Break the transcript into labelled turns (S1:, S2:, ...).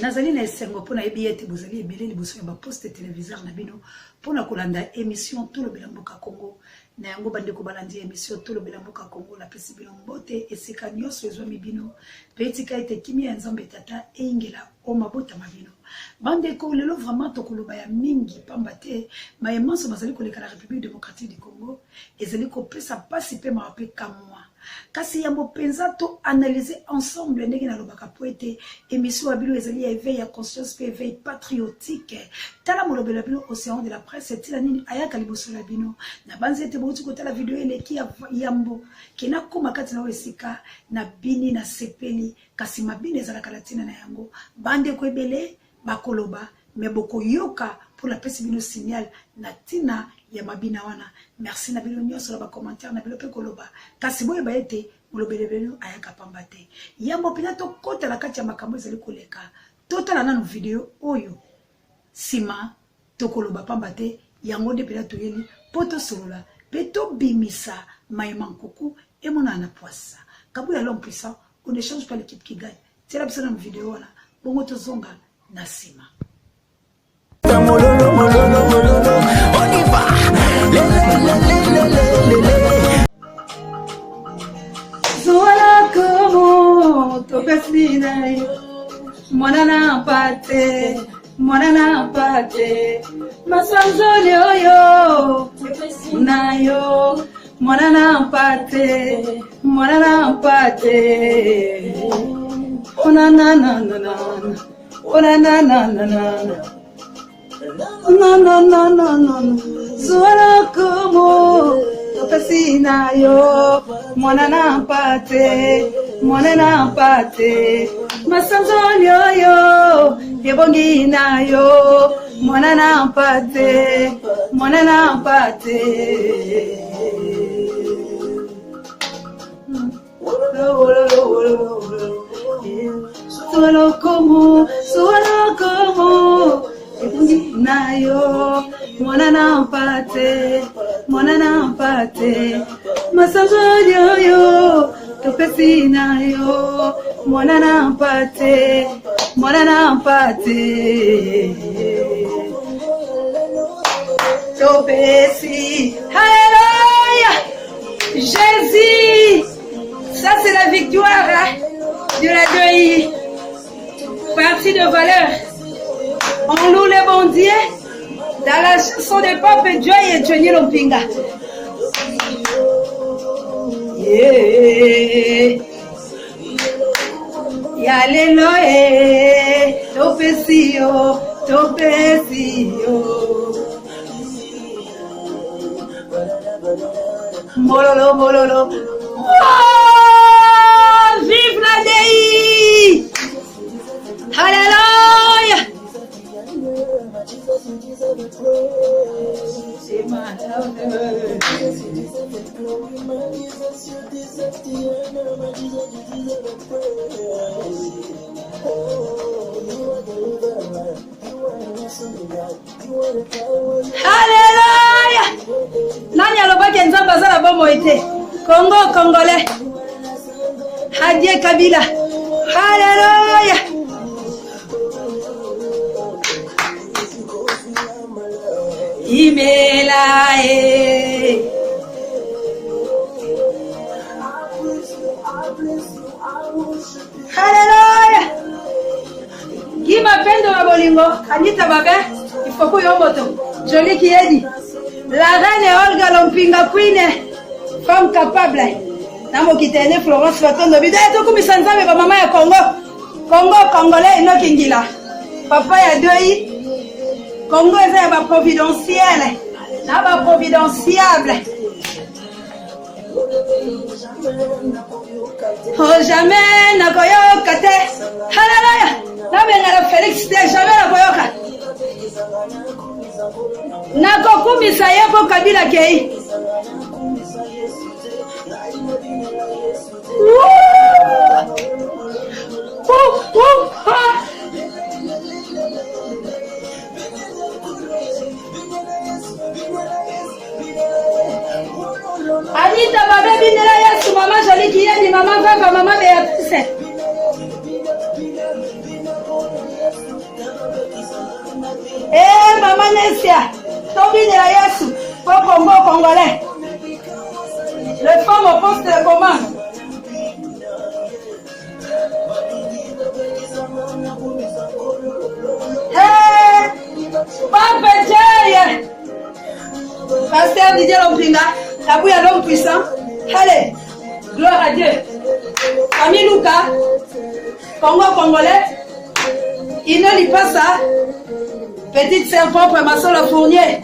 S1: nazali na esengo pona ebiete bozali ebele liboso ya ba poste téléviseur na bino pona kolanda émission tout le bilamboka Congo na yango bandeko balandi émission tout le bilamboka Congo la pesi bino mbote esika nyonso ezwami bino petika ete kimia ya nzambe tata engela o mabota mabino bandeko lelo vraiment tokoloba ya mingi pambate mayemanso bazali koleka la République démocratique du Congo ezali kopesa pasi pe mape kamwa kasi ya mopenza to analyser ensemble ndenge na lobaka poete émission ya bilo ezali ya éveil ya conscience pe éveil patriotique tala molobela bino océan de la presse tila nini ayaka liboso la bino na banzete bouti kota la vidéo eleki ya yambo kena koma kati na esika na bini na sepeli kasi mabine ezala kalatina na yango bande ko ebele bakoloba meboko yoka pour la pesi bino signal na tina ya mabina wana merci na bino nyonso na ba commentaire na bilo pe koloba kasi boye baete molobele bino ayaka pambate yambo pina to kota la kati ya makambo ezali koleka totala na video oyo sima to koloba pambate yango de pina to yeli poto solola peto bimisa maïmankuku et mon ana poissa kabuya l'homme puissant on ne change pas l'équipe qui gagne c'est la personne dans vidéo là bongo to zonga na sima
S2: on y va.
S1: Zola como topesina yo monana pate masanzoli yo nayo monana pate onana no Zola como topesina yo monana pate masanzoli yo yebongina yo monana pate Solo como yebongina yo monana pate masanzoli yo topesina yo monana pate topesi alléluia Jésus ça c'est la victoire de la deuil partie de valeur on loue les bons dieux dans la chanson de Pape Joy et Johnny Lompinga. Alléluia, topesio. Mololo. Oh, vive la DI! Alléluia! C'est ma Alléluia! Nani alobaki nzambe azala bomo ete Congo Congolais Hadie Kabila Alléluia! Imela Alléluia! Qui m'appelle de ma bolingo? Anita Babé, il faut que yomboto. Jolie qui est dit. La reine Olga Lompinga Queen, femme capable. Namo kitene Florence Fatondo bidé to kumisa nzambe ba mama ya Congo Congolais ino kingila. Papa ya doi. Congo est ba providentiel. Na ba providentiable. Oh jamais na koyoka te. Hallelujah. Na benga Félix te jamais na koyoka. Na kokumisa yebo Kabila kei. Anita Babé binela Yesu mama Jolie qui est mama Vava mama Béatrice. Patricia, Tobine la Yesu, pour Congo Congolais. Les femmes au poste de commande. Hey, Pape Jay, Pasteur Didier Lompinga, la bouille à l'homme puissant. Allez, gloire à Dieu. Famille Luka, Congo Congolais, il ne lit pas ça. Petite sœur propre, ma soeur Fournier.